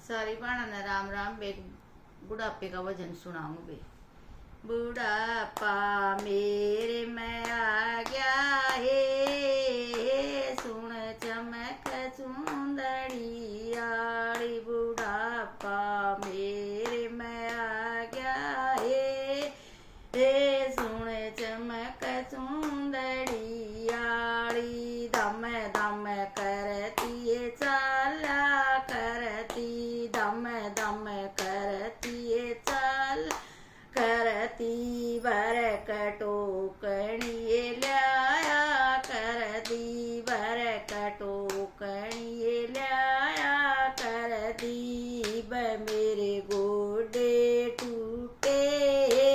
सारी भाणा ने राम राम। बे बुढ़ापे का भजन सुनाऊं बे। बुढ़ापा मेरे में आ गया है, सुन चमक चुंदड़ी आड़ी। बुढ़ापा मेरे में आ गया है, सुन चमक चुंदड़ी आड़ी। दम दम करती है चाला करती, दम दम करती है चाल करती। बर कटोकणिए लाया करती, बर कटोकणिए लाया करती। मेरे गोडे टूटे हे,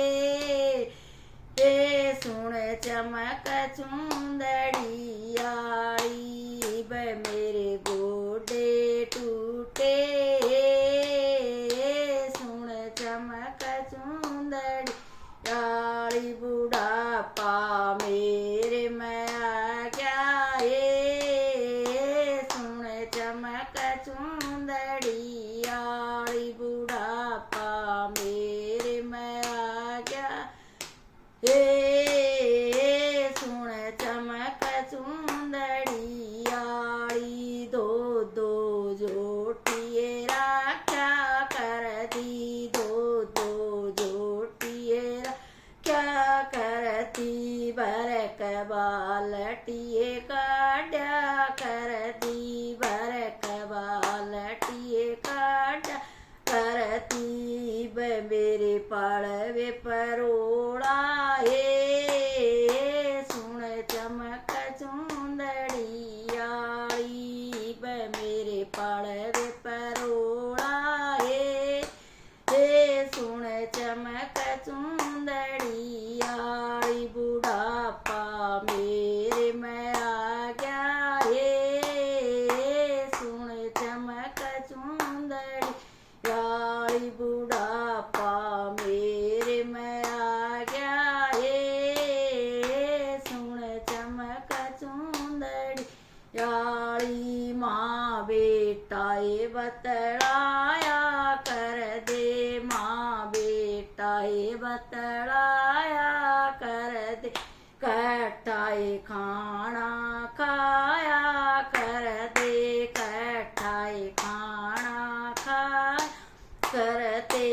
सुन चमक चुंदड़ी आई। मेरे गोडे टूटे, सुन चमक चुंदड़ी आई। बुढ़ापा मेरे में आ गया है, सुन चमक चुंदड़ी आई। बुढ़ापा मेरे में आ गया हे, सुन चमक चुंदड़ी आड़ी। दो दो जोटिए राख्या कर दी, दो दो जोटिए क्या करती। बरक बालटिए काढ़ा करती, बरक बालटिए काढ़ा करती। मेरे पड़वे परोड़ा हे, सुन चमक चुंदड़ी आई। मेरे पड़वे परोड़ा हे, सुन चमक चुंदड़ी आई। बुढ़ापा मेरे में आ गया है, सुन चमक चुंदड़ी आई। बुढ़ापा मेरे में आ गया है, सुन चमक चुंदड़ी आई। माँ बेटा ये बतलाया कर दे, माँ बेटा ये बतलाया कर दे। कट्ठाए खाना खाया कर दे, कट्ठाए खाना खा करते।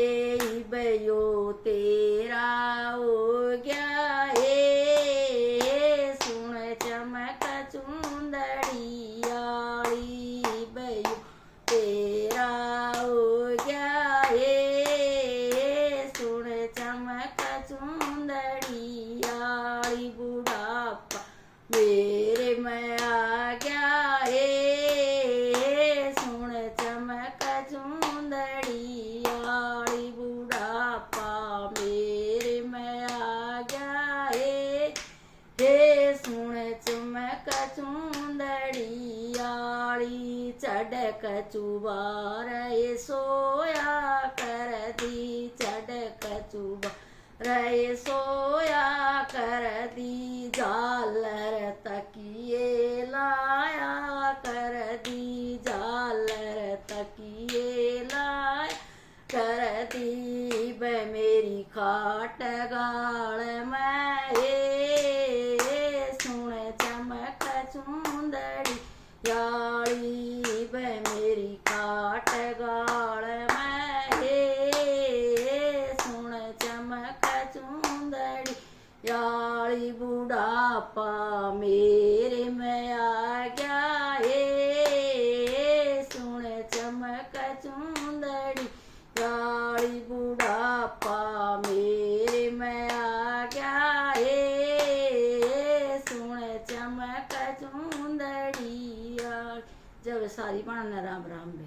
बयो तेरा हो गया है, सुन चमक चुंदड़ी आई। बयो तेरा हो गया है, सुन चमक चुंदड़ी आई। बुढ़ापा मेरे में आ गया है, सुन चमक चुंदड़ी आई। बुढ़ापा मेरे में आ गया है, सुन चमक चुंदड़ी आई। चढ़क चुबार सोया कर दी, चढ़क चुबार सोया कर दी। झालर तकिए लाया कर दी, झालर तकिए लाया कर दी। मेरी खाट गाल में सुन चमक चुंदड़ी आई। मेरी खाट गाल में सुन चमक चुंदड़ी आई। बुढ़ापा मेरे में आ गया है, सुन चमक चुंदड़ी आई। बुढ़ापा मेरे में आ गया है, सुन चमक चुंदड़ी आई। जब सारी भाणा ने राम राम बे।